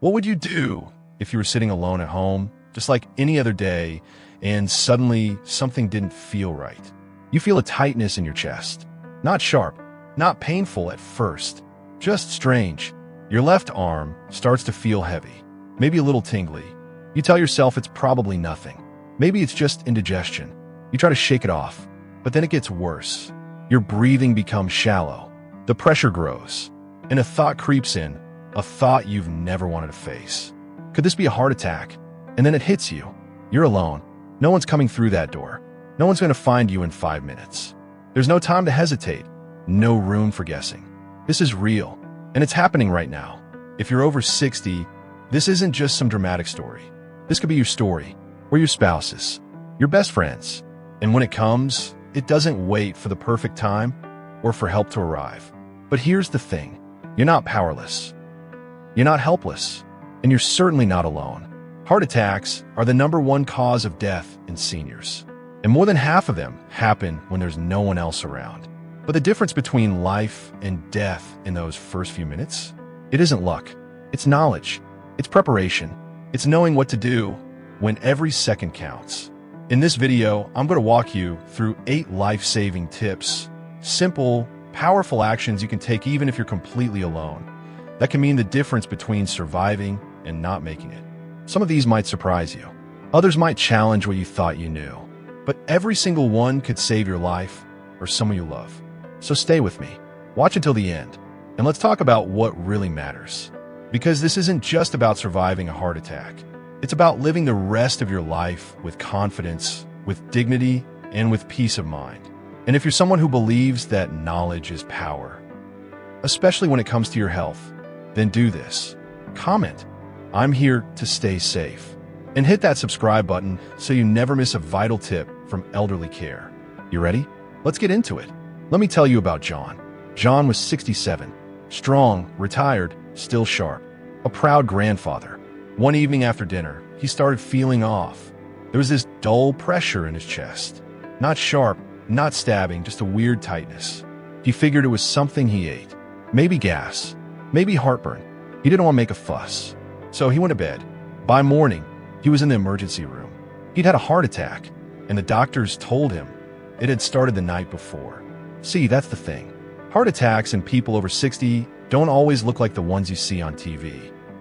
What would you do if you were sitting alone at home, just like any other day, and suddenly something didn't feel right? You feel a tightness in your chest. Not sharp, not painful at first, just strange. Your left arm starts to feel heavy, maybe a little tingly. You tell yourself it's probably nothing. Maybe it's just indigestion. You try to shake it off, but then it gets worse. Your breathing becomes shallow. The pressure grows, and a thought creeps in, a thought you've never wanted to face. Could this be a heart attack? And then it hits you. You're alone. No one's coming through that door. No one's going to find you in 5 minutes. There's no time to hesitate. No room for guessing. This is real, and it's happening right now. If you're over 60, this isn't just some dramatic story. This could be your story, or your spouse's, your best friends. And when it comes, it doesn't wait for the perfect time or for help to arrive. But here's the thing. You're not powerless. You're not helpless. And you're certainly not alone. Heart attacks are the #1 cause of death in seniors. And more than half of them happen when there's no one else around. But the difference between life and death in those first few minutes, it isn't luck. It's knowledge. It's preparation. It's knowing what to do when every second counts. In this video, I'm going to walk you through 8 life-saving tips, simple, powerful actions you can take even if you're completely alone. That can mean the difference between surviving and not making it. Some of these might surprise you. Others might challenge what you thought you knew. But every single one could save your life or someone you love. So stay with me. Watch until the end. And let's talk about what really matters. Because this isn't just about surviving a heart attack. It's about living the rest of your life with confidence, with dignity, and with peace of mind. And if you're someone who believes that knowledge is power, especially when it comes to your health, then do this. Comment, "I'm here to stay safe." And hit that subscribe button so you never miss a vital tip from elderly care. You ready? Let's get into it. Let me tell you about John. John was 67, strong, retired, still sharp, a proud grandfather. One evening after dinner, he started feeling off. There was this dull pressure in his chest. Not sharp, not stabbing, just a weird tightness. He figured it was something he ate. Maybe gas, maybe heartburn. He didn't want to make a fuss. So he went to bed. By morning, he was in the emergency room. He'd had a heart attack, and the doctors told him it had started the night before. See, that's the thing. Heart attacks in people over 60 don't always look like the ones you see on TV.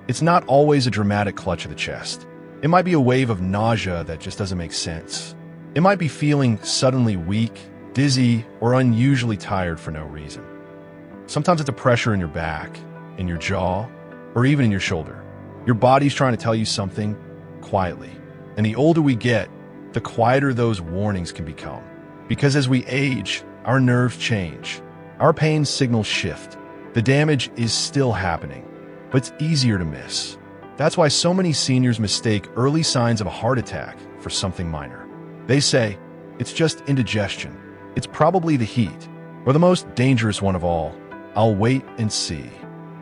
It's not always a dramatic clutch of the chest. It might be a wave of nausea that just doesn't make sense. It might be feeling suddenly weak, dizzy, or unusually tired for no reason. Sometimes it's a pressure in your back, in your jaw, or even in your shoulder. Your body's trying to tell you something quietly. And the older we get, the quieter those warnings can become. Because as we age, our nerves change. Our pain signals shift. The damage is still happening, but it's easier to miss. That's why so many seniors mistake early signs of a heart attack for something minor. They say, it's just indigestion. It's probably the heat. Or the most dangerous one of all, I'll wait and see.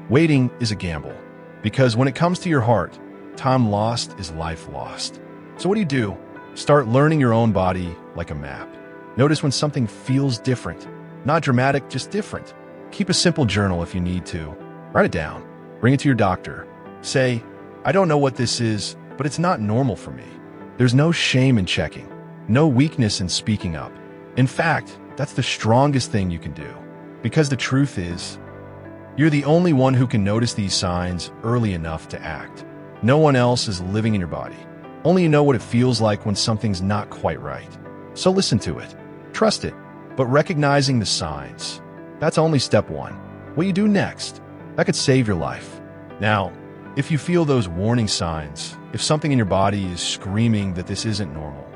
Waiting is a gamble. Because when it comes to your heart, time lost is life lost. So what do? Start learning your own body like a map. Notice when something feels different. Not dramatic, just different. Keep a simple journal if you need to. Write it down. Bring it to your doctor. Say, I don't know what this is, but it's not normal for me. There's no shame in checking. No weakness in speaking up. In fact, that's the strongest thing you can do. Because the truth is, you're the only one who can notice these signs early enough to act. No one else is living in your body. Only you know what it feels like when something's not quite right. So listen to it. Trust it. But recognizing the signs, that's only step 1. What you do next, that could save your life. Now, if you feel those warning signs, if something in your body is screaming that this isn't normal,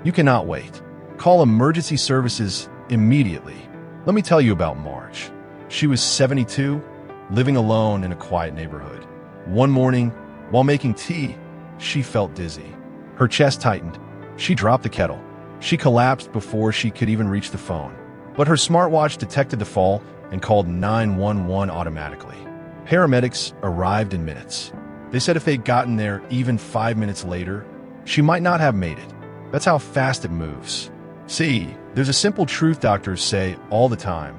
you cannot wait. Call emergency services immediately. Let me tell you about Marge. She was 72, living alone in a quiet neighborhood. One morning, while making tea, she felt dizzy. Her chest tightened. She dropped the kettle. She collapsed before she could even reach the phone. But her smartwatch detected the fall and called 911 automatically. Paramedics arrived in minutes. They said if they'd gotten there even 5 minutes later, she might not have made it. That's how fast it moves. See, there's a simple truth doctors say all the time.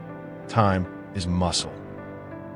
Time is muscle.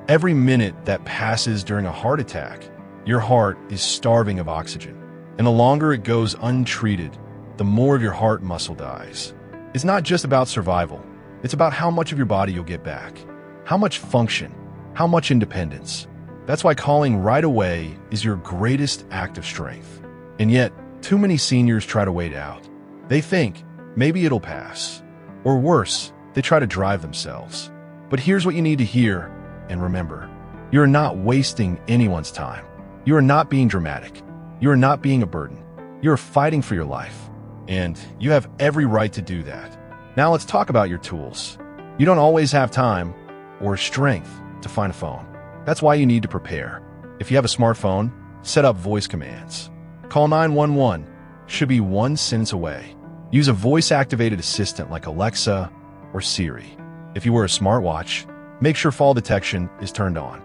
Every minute that passes during a heart attack Your heart is starving of oxygen, and the longer it goes untreated, the more of your heart muscle dies. It's not just about survival. It's about how much of your body you'll get back, how much function, how much independence. That's why calling right away is your greatest act of strength. And yet, too many seniors try to wait out. They think, maybe it'll pass. Or worse, they try to drive themselves. But here's what you need to hear and remember. You are not wasting anyone's time. You are not being dramatic. You are not being a burden. You are fighting for your life. And you have every right to do that. Now let's talk about your tools. You don't always have time or strength to find a phone. That's why you need to prepare. If you have a smartphone, set up voice commands. Call 911 should be one sentence away. Use a voice-activated assistant like Alexa or Siri. If you wear a smartwatch, make sure fall detection is turned on.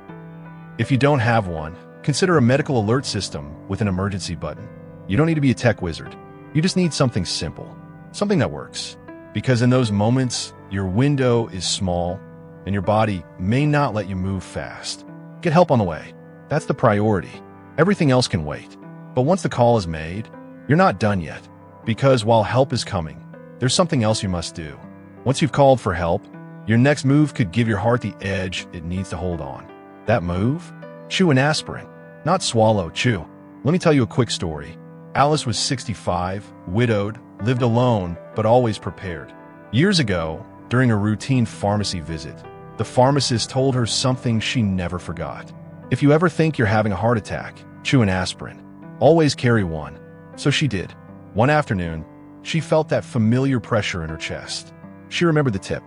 If you don't have one, consider a medical alert system with an emergency button. You don't need to be a tech wizard. You just need something simple, something that works. Because in those moments, your window is small and your body may not let you move fast. Get help on the way. That's the priority. Everything else can wait. But once the call is made, you're not done yet. Because while help is coming, there's something else you must do. Once you've called for help, your next move could give your heart the edge it needs to hold on. That move? Chew an aspirin. Not swallow, chew. Let me tell you a quick story. Alice was 65, widowed, lived alone, but always prepared. Years ago, during a routine pharmacy visit, the pharmacist told her something she never forgot. If you ever think you're having a heart attack, chew an aspirin. Always carry one. So she did. One afternoon, she felt that familiar pressure in her chest. She remembered the tip.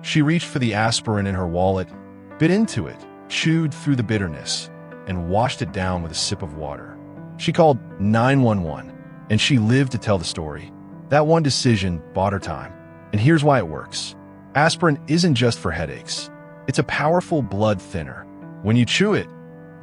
She reached for the aspirin in her wallet, bit into it, chewed through the bitterness, and washed it down with a sip of water. She called 911, and she lived to tell the story. That one decision bought her time. And here's why it works. Aspirin isn't just for headaches. It's a powerful blood thinner. When you chew it,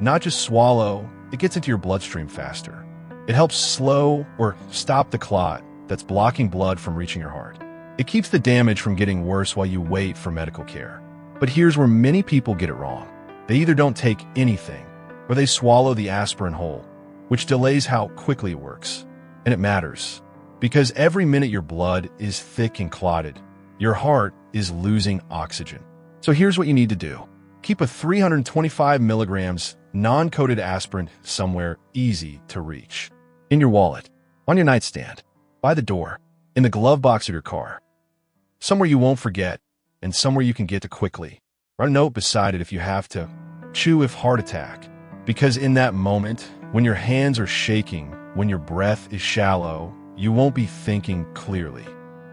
not just swallow, it gets into your bloodstream faster. It helps slow or stop the clot that's blocking blood from reaching your heart. It keeps the damage from getting worse while you wait for medical care. But here's where many people get it wrong. They either don't take anything, or they swallow the aspirin whole, which delays how quickly it works. And it matters, because every minute your blood is thick and clotted, your heart is losing oxygen. So here's what you need to do. Keep a 325 milligrams non-coated aspirin somewhere easy to reach. In your wallet, on your nightstand, by the door, in the glove box of your car. Somewhere you won't forget, and somewhere you can get to quickly. Write a note beside it if you have to. Chew if heart attack. Because in that moment, when your hands are shaking, when your breath is shallow, you won't be thinking clearly.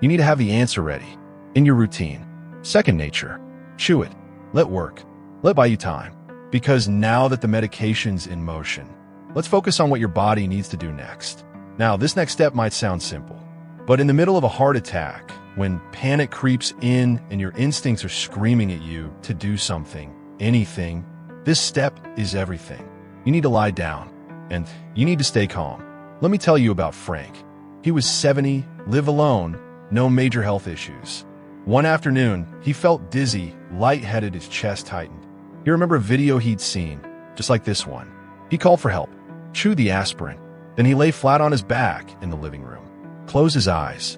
You need to have the answer ready. In your routine. Second nature. Chew it. Let work. Let buy you time. Because now that the medication's in motion, let's focus on what your body needs to do next. Now, this next step might sound simple, but in the middle of a heart attack, when panic creeps in and your instincts are screaming at you to do something, anything, this step is everything. You need to lie down, and you need to stay calm. Let me tell you about Frank. He was 70, lived alone, no major health issues. One afternoon, he felt dizzy, lightheaded, his chest tightened. He remembered a video he'd seen, just like this one. He called for help, chewed the aspirin, then he lay flat on his back in the living room, closed his eyes,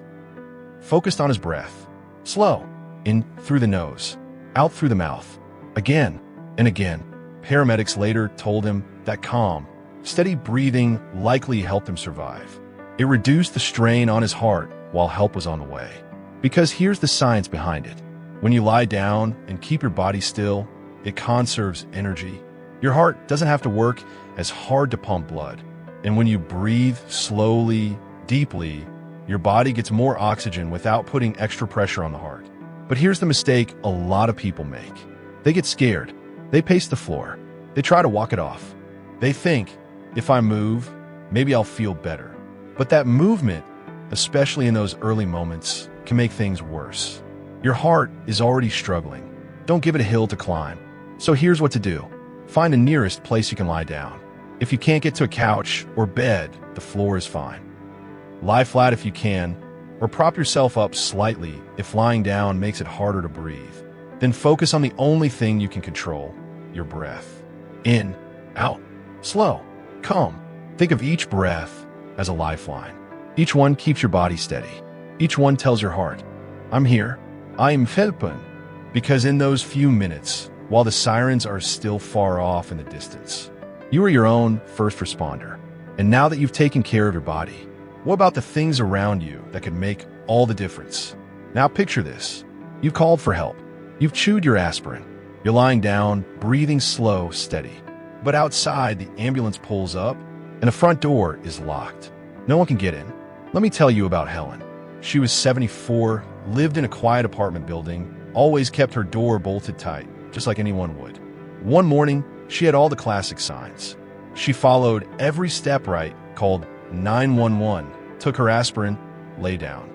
focused on his breath. Slow, in through the nose, out through the mouth, again and again. Paramedics later told him that calm, steady breathing likely helped him survive. It reduced the strain on his heart while help was on the way. Because here's the science behind it. When you lie down and keep your body still, it conserves energy. Your heart doesn't have to work as hard to pump blood. And when you breathe slowly, deeply, your body gets more oxygen without putting extra pressure on the heart. But here's the mistake a lot of people make. They get scared. They pace the floor. They try to walk it off. They think, if I move, maybe I'll feel better. But that movement, especially in those early moments, can make things worse. Your heart is already struggling. Don't give it a hill to climb. So here's what to do. Find the nearest place you can lie down. If you can't get to a couch or bed, the floor is fine. Lie flat if you can, or prop yourself up slightly if lying down makes it harder to breathe. Then focus on the only thing you can control, your breath. In, out, Slow, calm. Think of each breath as a lifeline. Each one keeps your body steady. Each one tells your heart, I'm here, I am helping. Because in those few minutes, while the sirens are still far off in the distance, you are your own first responder. And now that you've taken care of your body, what about the things around you that could make all the difference? Now picture this. You've called for help. You've chewed your aspirin. You're lying down, breathing slow, steady. But outside, the ambulance pulls up, and the front door is locked. No one can get in. Let me tell you about Helen. She was 74, lived in a quiet apartment building, always kept her door bolted tight, just like anyone would. One morning, she had all the classic signs. She followed every step right, called 911, took her aspirin, lay down.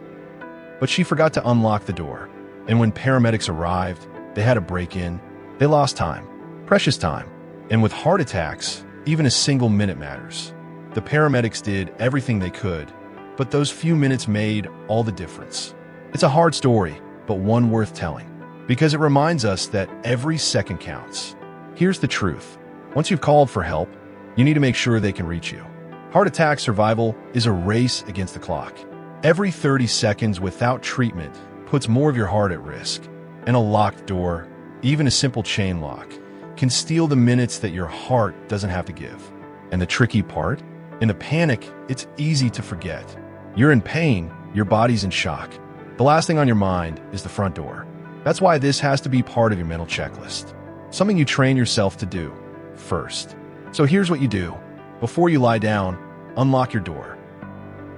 But she forgot to unlock the door, and when paramedics arrived, they had to break in. They lost time, precious time. And with heart attacks, even a single minute matters. The paramedics did everything they could, but those few minutes made all the difference. It's a hard story, but one worth telling, because it reminds us that every second counts. Here's the truth. Once you've called for help, you need to make sure they can reach you. Heart attack survival is a race against the clock. Every 30 seconds without treatment puts more of your heart at risk. And a locked door, even a simple chain lock, can steal the minutes that your heart doesn't have to give. And the tricky part? In the panic, it's easy to forget. You're in pain, your body's in shock. The last thing on your mind is the front door. That's why this has to be part of your mental checklist. Something you train yourself to do first. So here's what you do. Before you lie down, unlock your door.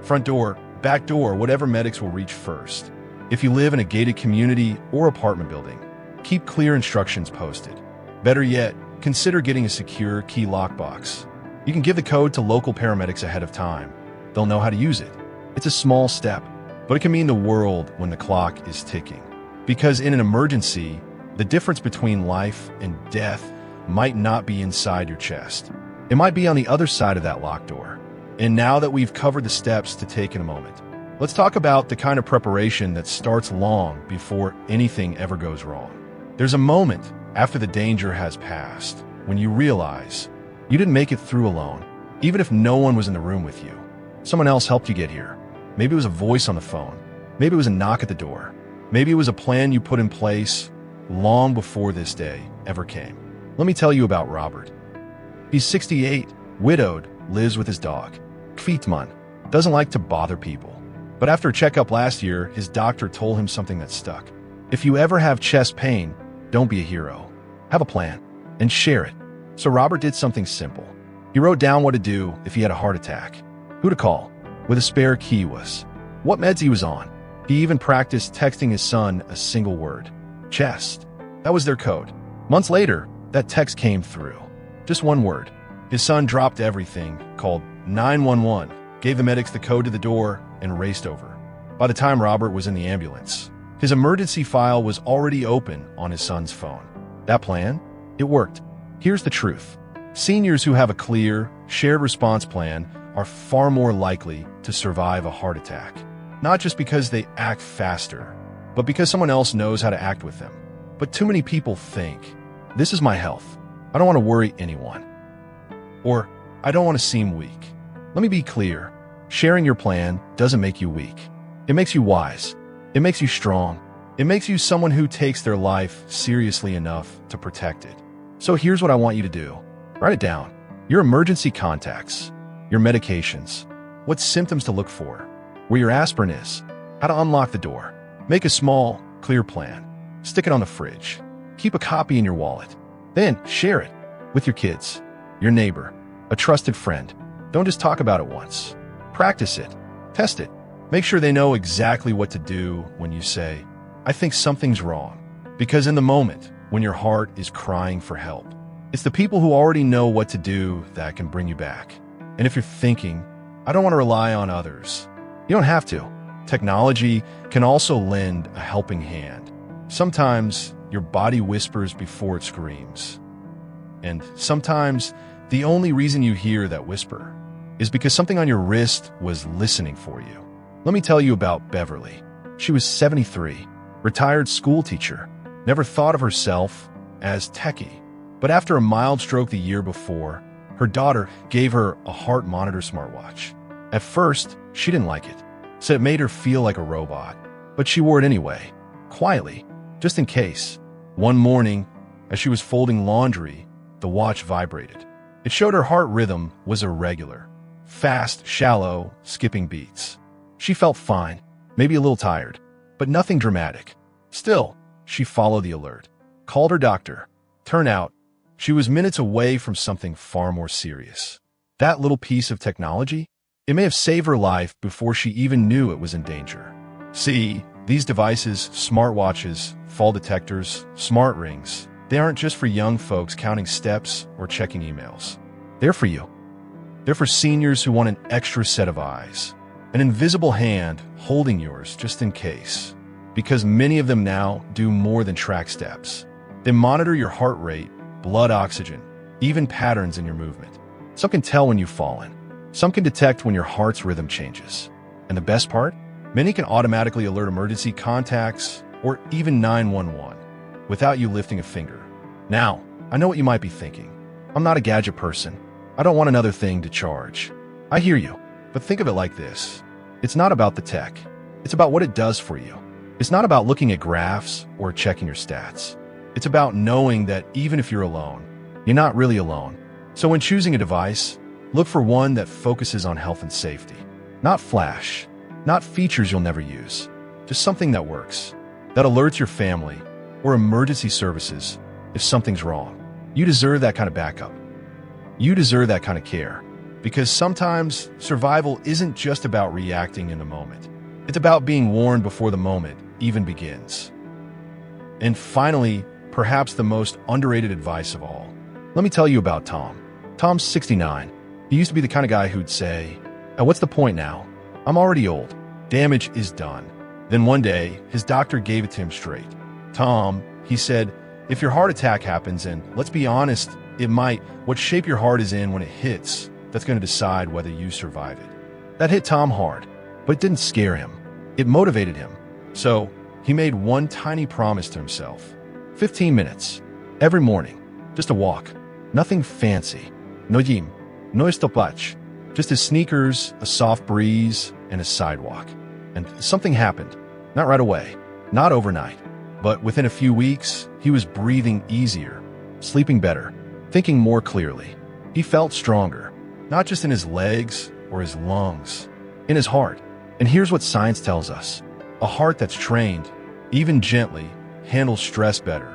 Front door, back door, whatever medics will reach first. If you live in a gated community or apartment building, keep clear instructions posted. Better yet, consider getting a secure key lockbox. You can give the code to local paramedics ahead of time. They'll know how to use it. It's a small step, but it can mean the world when the clock is ticking. Because in an emergency, the difference between life and death might not be inside your chest. It might be on the other side of that locked door. And now that we've covered the steps to take in a moment, let's talk about the kind of preparation that starts long before anything ever goes wrong. There's a moment after the danger has passed when you realize you didn't make it through alone, even if no one was in the room with you. Someone else helped you get here. Maybe it was a voice on the phone. Maybe it was a knock at the door. Maybe it was a plan you put in place long before this day ever came. Let me tell you about Robert. He's 68, widowed, lives with his dog. Kvietman doesn't like to bother people. But after a checkup last year, his doctor told him something that stuck. If you ever have chest pain, don't be a hero. Have a plan and share it. So Robert did something simple. He wrote down what to do if he had a heart attack, who to call, where the spare key was, what meds he was on. He even practiced texting his son a single word, chest. That was their code. Months later, that text came through. Just one word. His son dropped everything, called 911, gave the medics the code to the door, and raced over. By the time Robert was in the ambulance, his emergency file was already open on his son's phone. That plan? It worked. Here's the truth. Seniors who have a clear, shared response plan are far more likely to survive a heart attack. Not just because they act faster, but because someone else knows how to act with them. But too many people think, this is my health. I don't want to worry anyone. Or, I don't want to seem weak. Let me be clear. Sharing your plan doesn't make you weak. It makes you wise. It makes you strong. It makes you someone who takes their life seriously enough to protect it. So here's what I want you to do. Write it down. Your emergency contacts, your medications, what symptoms to look for, where your aspirin is, how to unlock the door. Make a small, clear plan. Stick it on the fridge. Keep a copy in your wallet. Then share it with your kids, your neighbor, a trusted friend. Don't just talk about it once. Practice it. Test it. Make sure they know exactly what to do when you say, I think something's wrong. Because in the moment, when your heart is crying for help, it's the people who already know what to do that can bring you back. And if you're thinking, I don't want to rely on others, you don't have to. Technology can also lend a helping hand. Sometimes your body whispers before it screams. And sometimes the only reason you hear that whisper is because something on your wrist was listening for you. Let me tell you about Beverly. She was 73, retired school teacher, never thought of herself as techie. But after a mild stroke the year before, Her daughter gave her a heart monitor smartwatch. At first, she didn't like it, said it made her feel like a robot, but she wore it anyway, quietly, just in case. One morning, as she was folding laundry, the watch vibrated. It showed her heart rhythm was irregular, fast, shallow, skipping beats. She felt fine, maybe a little tired, but nothing dramatic. Still, she followed the alert, called her doctor. Turned out, she was minutes away from something far more serious. That little piece of technology, it may have saved her life before she even knew it was in danger. See, these devices, smartwatches, fall detectors, smart rings, they aren't just for young folks counting steps or checking emails. They're for you. They're for seniors who want an extra set of eyes, an invisible hand holding yours just in case. Because many of them now do more than track steps. They monitor your heart rate, blood oxygen, even patterns in your movement. Some can tell when you've fallen. Some can detect when your heart's rhythm changes. And the best part? Many can automatically alert emergency contacts or even 911 without you lifting a finger. Now, I know what you might be thinking. I'm not a gadget person. I don't want another thing to charge. I hear you, but think of it like this. It's not about the tech. It's about what it does for you. It's not about looking at graphs or checking your stats. It's about knowing that even if you're alone, you're not really alone. So when choosing a device, look for one that focuses on health and safety. Not flash, not features you'll never use. Just something that works, that alerts your family or emergency services if something's wrong. You deserve that kind of backup. You deserve that kind of care. Because sometimes survival isn't just about reacting in the moment. It's about being warned before the moment even begins. And finally, perhaps the most underrated advice of all. Let me tell you about Tom. Tom's 69. He used to be the kind of guy who'd say, "Oh, what's the point now? I'm already old. Damage is done." Then one day, his doctor gave it to him straight. "Tom," he said, "if your heart attack happens, and let's be honest, it might, what shape your heart is in when it hits, that's going to decide whether you survive it." That hit Tom hard, but it didn't scare him. It motivated him. So he made one tiny promise to himself. 15 minutes, every morning, just a walk. Nothing fancy. No gym, no estopach. Just his sneakers, a soft breeze, and a sidewalk. And something happened. Not right away, not overnight. But within a few weeks, he was breathing easier, sleeping better, thinking more clearly. He felt stronger, not just in his legs or his lungs, in his heart. And here's what science tells us. A heart that's trained, even gently, handles stress better.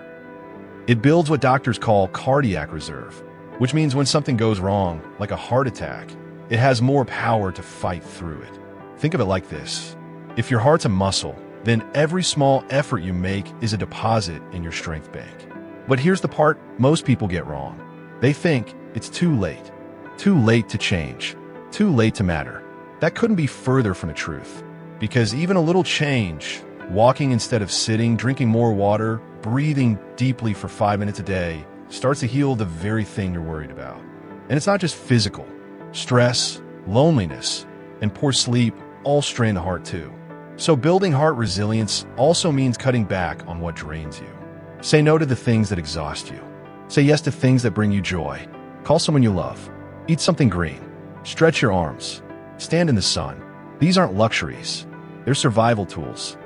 It builds what doctors call cardiac reserve, which means when something goes wrong, like a heart attack, it has more power to fight through it. Think of it like this. If your heart's a muscle, then every small effort you make is a deposit in your strength bank. But here's the part most people get wrong. They think it's too late. Too late to change. Too late to matter. That couldn't be further from the truth. Because even a little change, walking instead of sitting, drinking more water, breathing deeply for 5 minutes a day, starts to heal the very thing you're worried about. And it's not just physical. Stress, loneliness, and poor sleep all strain the heart too. So building heart resilience also means cutting back on what drains you. Say no to the things that exhaust you. Say yes to things that bring you joy. Call someone you love. Eat something green. Stretch your arms. Stand in the sun. These aren't luxuries. They're survival tools.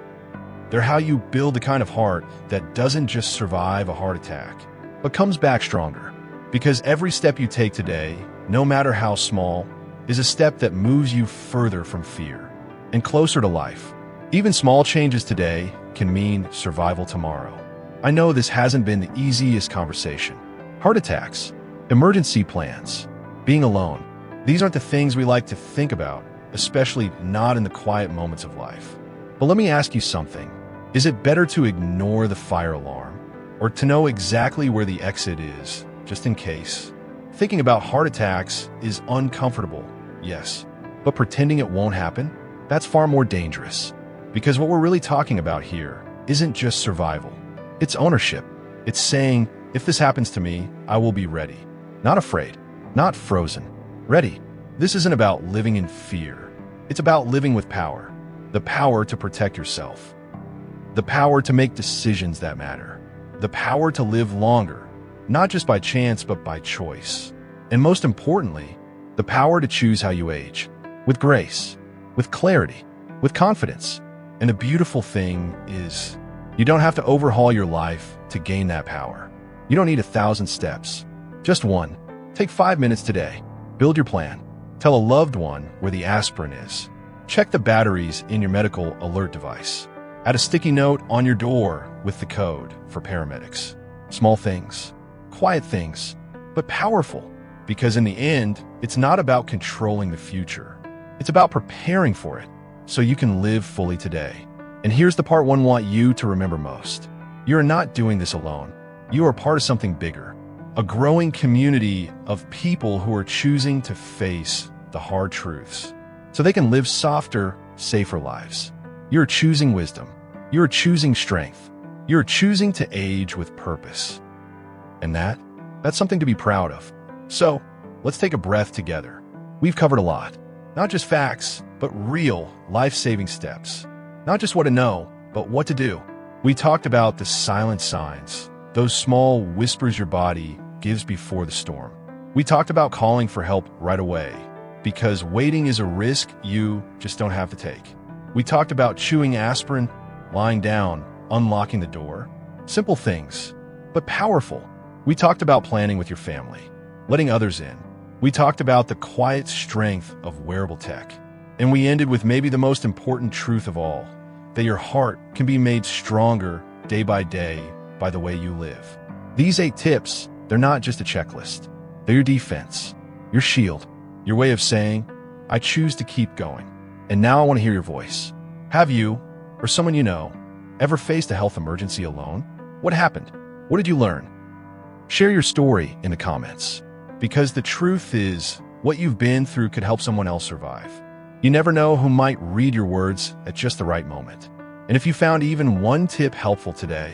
They're how you build the kind of heart that doesn't just survive a heart attack, but comes back stronger. Because every step you take today, no matter how small, is a step that moves you further from fear and closer to life. Even small changes today can mean survival tomorrow. I know this hasn't been the easiest conversation. Heart attacks, emergency plans, being alone. These aren't the things we like to think about, especially not in the quiet moments of life. But let me ask you something. Is it better to ignore the fire alarm or to know exactly where the exit is, just in case? Thinking about heart attacks is uncomfortable, yes, but pretending it won't happen, that's far more dangerous. Because what we're really talking about here isn't just survival. It's ownership. It's saying, if this happens to me, I will be ready. Not afraid, not frozen. Ready. This isn't about living in fear. It's about living with power. The power to protect yourself. The power to make decisions that matter. The power to live longer, not just by chance, but by choice. And most importantly, the power to choose how you age, with grace, with clarity, with confidence. And the beautiful thing is, you don't have to overhaul your life to gain that power. You don't need 1,000 steps, just one. Take 5 minutes today. Build your plan. Tell a loved one where the aspirin is. Check the batteries in your medical alert device. Add a sticky note on your door with the code for paramedics. Small things, quiet things, but powerful. Because in the end, it's not about controlling the future. It's about preparing for it so you can live fully today. And here's the part one want you to remember most. You're not doing this alone. You are part of something bigger. A growing community of people who are choosing to face the hard truths so they can live softer, safer lives. You're choosing wisdom. You're choosing strength. You're choosing to age with purpose. And that's something to be proud of. So, let's take a breath together. We've covered a lot. Not just facts, but real, life-saving steps. Not just what to know, but what to do. We talked about the silent signs, those small whispers your body gives before the storm. We talked about calling for help right away, because waiting is a risk you just don't have to take. We talked about chewing aspirin, lying down, unlocking the door. Simple things, but powerful. We talked about planning with your family, letting others in. We talked about the quiet strength of wearable tech. And we ended with maybe the most important truth of all, that your heart can be made stronger day by the way you live. These 8 tips, they're not just a checklist. They're your defense, your shield, your way of saying, I choose to keep going. And now I want to hear your voice. Have you, or someone you know, ever faced a health emergency alone? What happened? What did you learn? Share your story in the comments. Because the truth is, what you've been through could help someone else survive. You never know who might read your words at just the right moment. And if you found even one tip helpful today,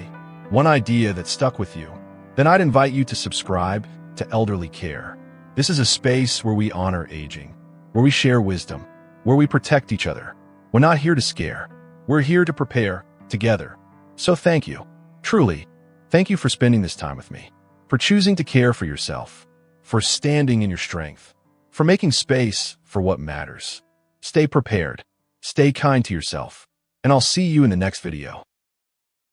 one idea that stuck with you, then I'd invite you to subscribe to Elderly Care. This is a space where we honor aging, where we share wisdom, where we protect each other. We're not here to scare. We're here to prepare together. So thank you. Truly, thank you for spending this time with me, for choosing to care for yourself, for standing in your strength, for making space for what matters. Stay prepared, stay kind to yourself, and I'll see you in the next video.